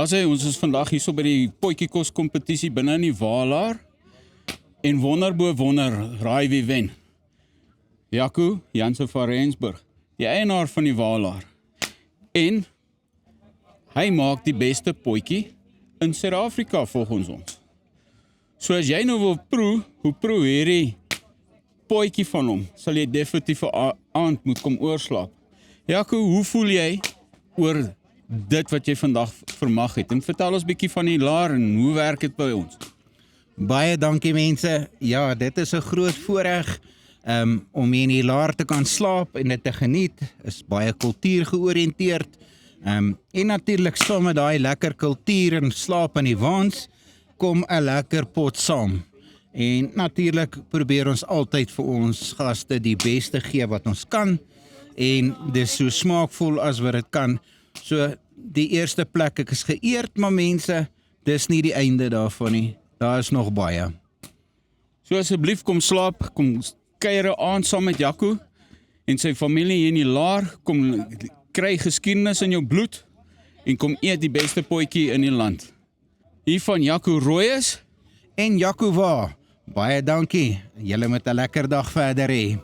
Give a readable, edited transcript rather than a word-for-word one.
Ons is vandag hier so by die potjiekos kompetisie binne in die Waalaar. En wonder bo wonder, raai wie wen? Jaco Jansen van Rensburg, die eienaar van die Waalaar. En hy maak die beste potjie in Suid-Afrika volgens ons. So as jy nou wil proe, hoe proe hierdie potjie van hom, sal jy definitief aand moet kom oorslaap. Jaco, hoe voel jy oor dit wat jy vandag vermag het? En vertel ons bietjie van die laar en hoe werk dit by ons? Baie dankie mense. Ja, dit is 'n groot voorreg om hier in die laar te kan slaap en dit te geniet. Is baie kultuur georiënteerd. En natuurlik saam met daai lekker kultuur en slaap in die waans kom 'n lekker pot saam. En natuurlik probeer ons altyd vir ons gaste die beste gee wat ons kan. En dis so smaakvol as wat dit kan. So die eerste plek, ek is geëerd, maar mense, dis nie die einde daarvan nie. Daar is nog baie. So asseblief kom slaap, kom kuiere aand saam met Jaco en sy familie hier in die laar, kom kry geskiedenis in jou bloed en kom eet die beste potjie in die land. Hier van Jaco Rooyes En Jaco Wa, baie dankie. Julle moet 'n lekker dag verder hê.